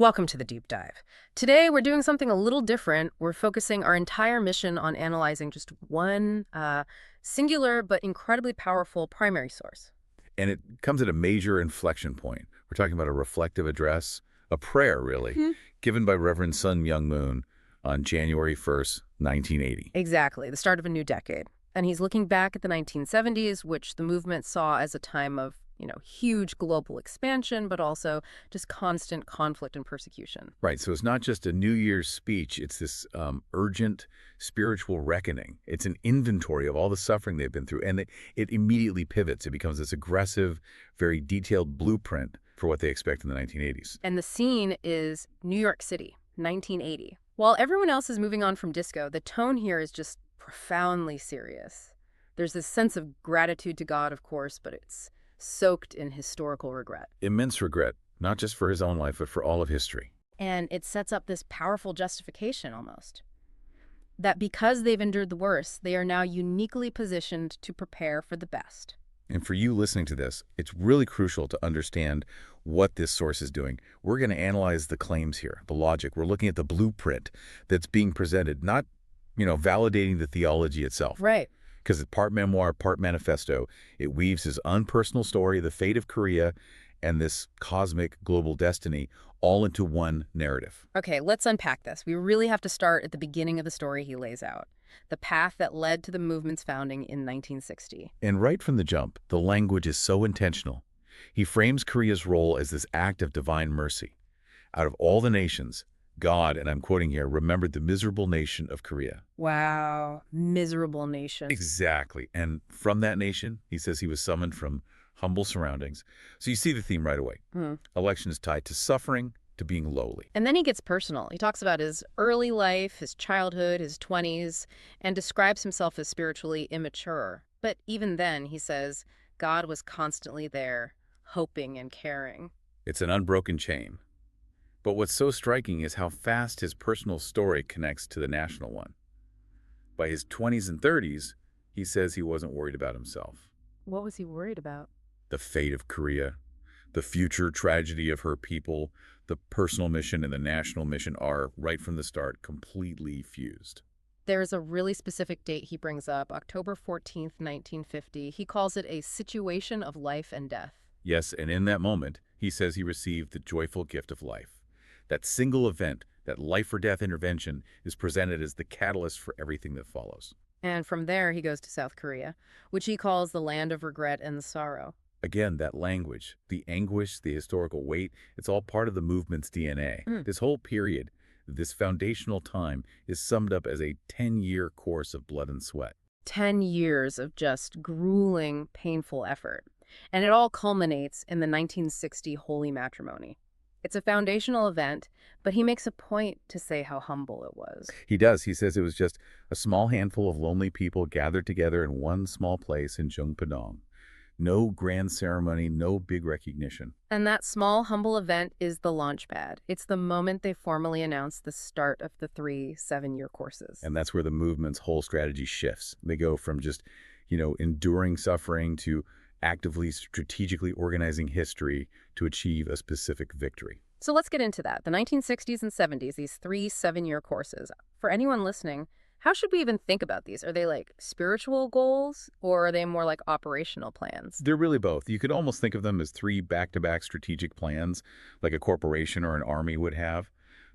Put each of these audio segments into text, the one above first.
Welcome to the Deep Dive. Today, we're doing something a little different. We're focusing our entire mission on analyzing just one singular but incredibly powerful primary source. And it comes at a major inflection point. We're talking about a reflective address, a prayer, really, Hmm. given by Reverend Sun Myung Moon on January 1st, 1980. Exactly, the start of a new decade. And he's looking back at the 1970s, which the movement saw as a time of, huge global expansion, but also just constant conflict and persecution. Right, so it's not just a New Year's speech. It's this urgent spiritual reckoning. It's an inventory of all the suffering they've been through. And it immediately pivots. It becomes this aggressive, very detailed blueprint for what they expect in the 1980s. And the scene is New York City, 1980. While everyone else is moving on from disco, the tone here is just profoundly serious. There's this sense of gratitude to God, of course, but it's soaked in historical regret. Immense regret, not just for his own life, but for all of history. And it sets up this powerful justification almost. That because they've endured the worst, they are now uniquely positioned to prepare for the best. And for you listening to this, it's really crucial to understand what this source is doing. We're going to analyze the claims here, the logic. We're looking at the blueprint that's being presented, not, validating the theology itself. Right. Because it's part memoir, part manifesto. It weaves his unpersonal story, the fate of Korea, and this cosmic global destiny all into one narrative. Okay, let's unpack this. We really have to start at the beginning of the story he lays out, the path that led to the movement's founding in 1960. And right from the jump, the language is so intentional. He frames Korea's role as this act of divine mercy. Out of all the nations, God, and I'm quoting here, remembered the miserable nation of Korea. Wow, miserable nation. Exactly. And from that nation, he says he was summoned from humble surroundings. So you see the theme right away. Election is tied to suffering, to being lowly. And then he gets personal. He talks about his early life, his childhood, his 20s, and describes himself as spiritually immature. But even then, he says, God was constantly there, hoping and caring. It's an unbroken chain. But what's so striking is how fast his personal story connects to the national one. By his 20s and 30s, he says he wasn't worried about himself. What was he worried about? The fate of Korea, the future tragedy of her people, the personal mission and the national mission are, right from the start, completely fused. There's a really specific date he brings up, October 14th, 1950. He calls it a situation of life and death. Yes, and in that moment, he says he received the joyful gift of life. That single event, that life-or-death intervention, is presented as the catalyst for everything that follows. And from there, he goes to South Korea, which he calls the land of regret and sorrow. Again, that language, the anguish, the historical weight, it's all part of the movement's DNA. This whole period, this foundational time, is summed up as a 10-year course of blood and sweat. 10 years of just grueling, painful effort. And it all culminates in the 1960 Holy Matrimony. It's a foundational event, but he makes a point to say how humble it was. He does. He says it was just a small handful of lonely people gathered together in one small place in Jungpadong. No grand ceremony, no big recognition. And that small, humble event is the launch pad. It's the moment they formally announce the start of the 3 7-year courses. And that's where the movement's whole strategy shifts. They go from just, enduring suffering to actively, strategically organizing history to achieve a specific victory. So let's get into that. The 1960s and 70s, these 3 7-year courses. For anyone listening, how should we even think about these? Are they like spiritual goals, or are they more like operational plans? They're really both. You could almost think of them as 3 back-to-back strategic plans, like a corporation or an army would have.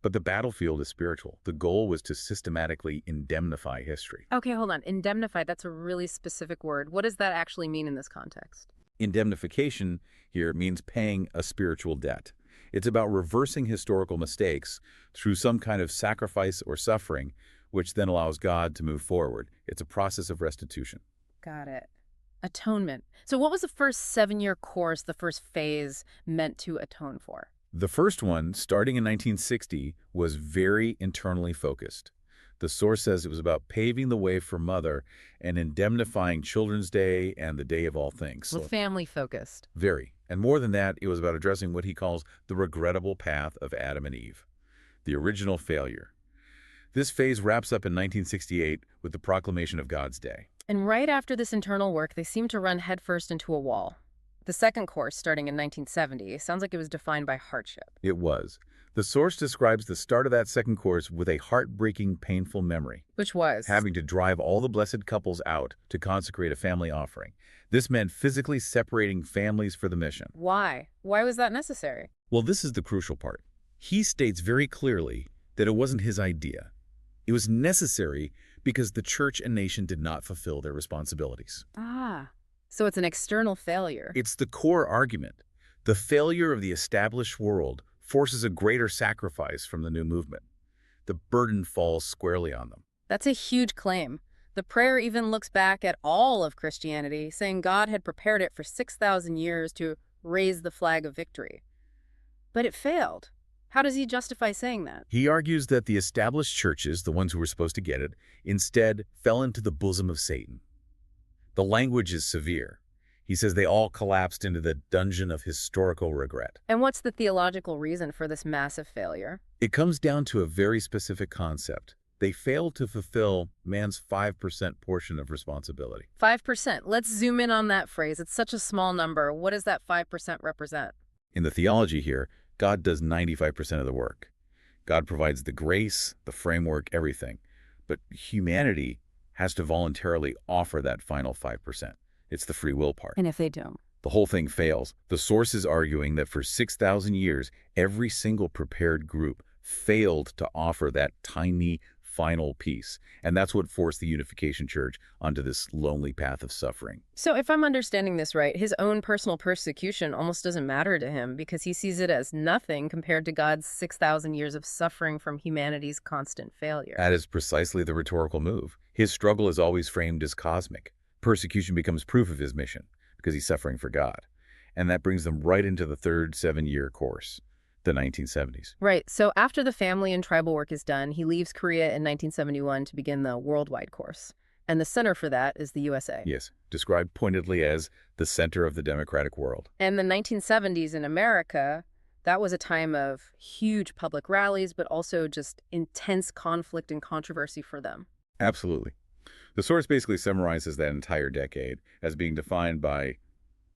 But the battlefield is spiritual. The goal was to systematically indemnify history. Okay, hold on. Indemnify, that's a really specific word. What does that actually mean in this context? Indemnification here means paying a spiritual debt. It's about reversing historical mistakes through some kind of sacrifice or suffering, which then allows God to move forward. It's a process of restitution. Got it. Atonement. So what was the first 7-year course, the first phase, meant to atone for? The first one, starting in 1960, was very internally focused. The source says it was about paving the way for Mother and indemnifying Children's Day and the Day of All Things. Well, family-focused. Very. And more than that, it was about addressing what he calls the regrettable path of Adam and Eve, the original failure. This phase wraps up in 1968 with the proclamation of God's Day. And right after this internal work, they seem to run headfirst into a wall. The second course, starting in 1970, sounds like it was defined by hardship. It was. The source describes the start of that second course with a heartbreaking, painful memory, Which was? having to drive all the blessed couples out to consecrate a family offering. This meant physically separating families for the mission. Why? Why was that necessary? Well, this is the crucial part. He states very clearly that it wasn't his idea. It was necessary because the church and nation did not fulfill their responsibilities. Ah, so it's an external failure. It's the core argument. The failure of the established world forces a greater sacrifice from the new movement. The burden falls squarely on them. That's a huge claim. The prayer even looks back at all of Christianity, saying God had prepared it for 6,000 years to raise the flag of victory. But it failed. How does he justify saying that? He argues that the established churches, the ones who were supposed to get it, instead fell into the bosom of Satan. The language is severe. He says they all collapsed into the dungeon of historical regret. And what's the theological reason for this massive failure? It comes down to a very specific concept. They failed to fulfill man's 5% portion of responsibility. 5%. Let's zoom in on that phrase. It's such a small number. What does that 5% represent? In the theology here, God does 95% of the work. God provides the grace, the framework, everything. But humanity has to voluntarily offer that final 5%. It's the free will part. And if they don't? The whole thing fails. The source is arguing that for 6,000 years, every single prepared group failed to offer that tiny final piece. And that's what forced the Unification Church onto this lonely path of suffering. So if I'm understanding this right, his own personal persecution almost doesn't matter to him because he sees it as nothing compared to God's 6,000 years of suffering from humanity's constant failure. That is precisely the rhetorical move. His struggle is always framed as cosmic. Persecution becomes proof of his mission because he's suffering for God. And that brings them right into the third 7-year course, the 1970s. Right. So after the family and tribal work is done, he leaves Korea in 1971 to begin the worldwide course. And the center for that is the USA. Yes, described pointedly as the center of the democratic world. And the 1970s in America, that was a time of huge public rallies, but also just intense conflict and controversy for them. Absolutely. The source basically summarizes that entire decade as being defined by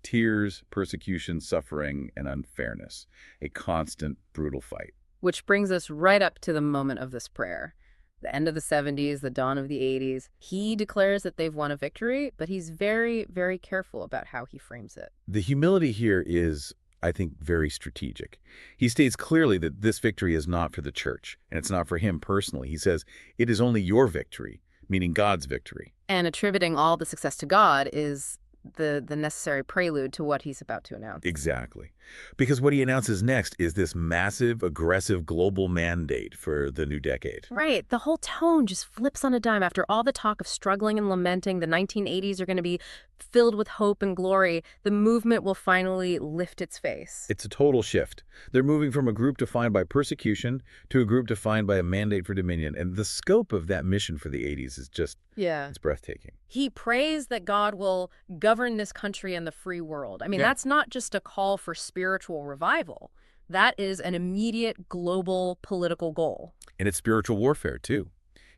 tears, persecution, suffering, and unfairness, a constant, brutal fight. Which brings us right up to the moment of this prayer. The end of the 70s, the dawn of the 80s. He declares that they've won a victory, but he's very, very careful about how he frames it. The humility here is, I think, very strategic. He states clearly that this victory is not for the church, and it's not for him personally. He says, it is only your victory, meaning God's victory. And attributing all the success to God is the necessary prelude to what he's about to announce. Exactly. Because what he announces next is this massive, aggressive global mandate for the new decade. Right. The whole tone just flips on a dime. After all the talk of struggling and lamenting, the 1980s are going to be filled with hope and glory. The movement will finally lift its face. It's a total shift. They're moving from a group defined by persecution to a group defined by a mandate for dominion. And the scope of that mission for the 80s is just, it's breathtaking. He prays that God will govern this country and the free world. I mean, that's not just a call for spiritual revival. That is an immediate global political goal. And it's spiritual warfare, too.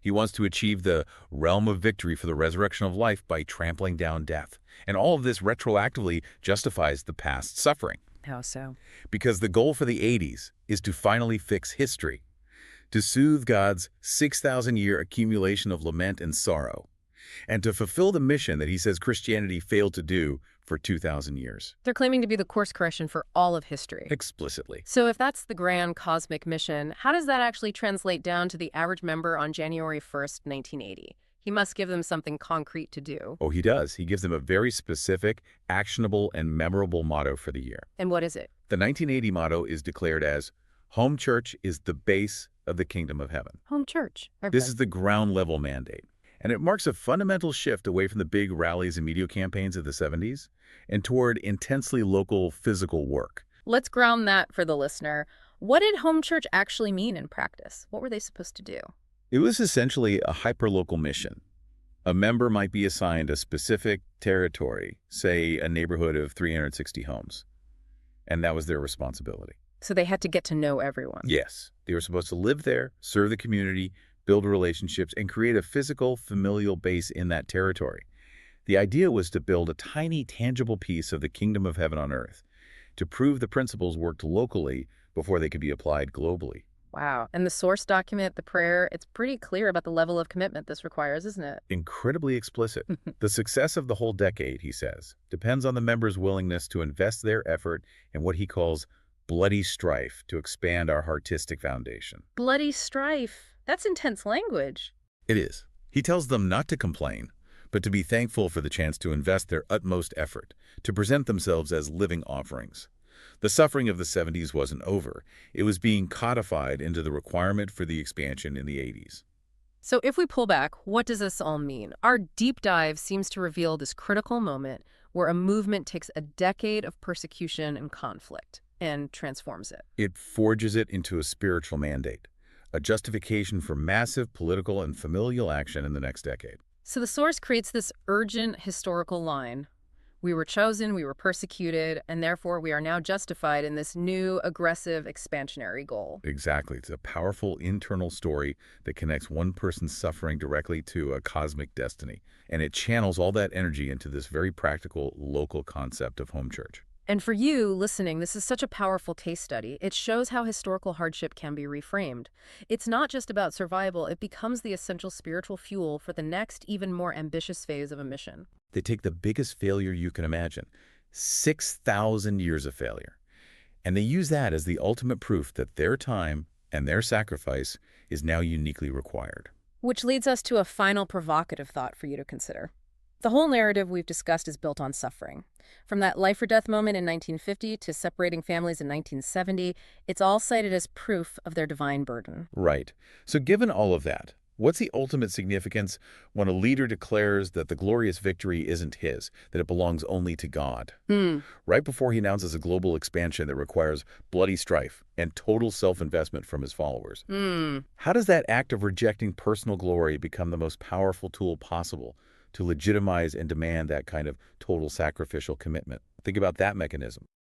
He wants to achieve the realm of victory for the resurrection of life by trampling down death. And all of this retroactively justifies the past suffering. How so? Because the goal for the 80s is to finally fix history, to soothe God's 6,000-year accumulation of lament and sorrow, and to fulfill the mission that he says Christianity failed to do for 2,000 years. They're claiming to be the course correction for all of history. Explicitly. So if that's the grand cosmic mission, how does that actually translate down to the average member on January 1st, 1980? He must give them something concrete to do. Oh, he does. He gives them a very specific, actionable, and memorable motto for the year. And what is it? The 1980 motto is declared as, "Home church is the base of the kingdom of heaven." Home church. Okay. This is the ground-level mandate. And it marks a fundamental shift away from the big rallies and media campaigns of the 70s and toward intensely local physical work. Let's ground that for the listener. What did home church actually mean in practice? What were they supposed to do? It was essentially a hyperlocal mission. A member might be assigned a specific territory, say a neighborhood of 360 homes, and that was their responsibility. So they had to get to know everyone. Yes, they were supposed to live there, serve the community, build relationships, and create a physical, familial base in that territory. The idea was to build a tiny, tangible piece of the kingdom of heaven on earth, to prove the principles worked locally before they could be applied globally. Wow. And the source document, the prayer, it's pretty clear about the level of commitment this requires, isn't it? Incredibly explicit. The success of the whole decade, he says, depends on the members' willingness to invest their effort in what he calls bloody strife to expand our artistic foundation. Bloody strife. That's intense language. It is. He tells them not to complain, but to be thankful for the chance to invest their utmost effort, to present themselves as living offerings. The suffering of the 70s wasn't over. It was being codified into the requirement for the expansion in the 80s. So if we pull back, what does this all mean? Our deep dive seems to reveal this critical moment where a movement takes a decade of persecution and conflict and transforms it. It forges it into a spiritual mandate, a justification for massive political and familial action in the next decade. So the source creates this urgent historical line. We were chosen, we were persecuted, and therefore we are now justified in this new, aggressive, expansionary goal. Exactly. It's a powerful internal story that connects one person's suffering directly to a cosmic destiny. And it channels all that energy into this very practical, local concept of home church. And for you, listening, this is such a powerful case study. It shows how historical hardship can be reframed. It's not just about survival, it becomes the essential spiritual fuel for the next, even more ambitious phase of a mission. They take the biggest failure you can imagine, 6,000 years of failure, and they use that as the ultimate proof that their time and their sacrifice is now uniquely required. Which leads us to a final provocative thought for you to consider. The whole narrative we've discussed is built on suffering. From that life-or-death moment in 1950 to separating families in 1970, it's all cited as proof of their divine burden. Right. So given all of that, what's the ultimate significance when a leader declares that the glorious victory isn't his, that it belongs only to God? Right before he announces a global expansion that requires bloody strife and total self-investment from his followers. How does that act of rejecting personal glory become the most powerful tool possible to legitimize and demand that kind of total sacrificial commitment? Think about that mechanism.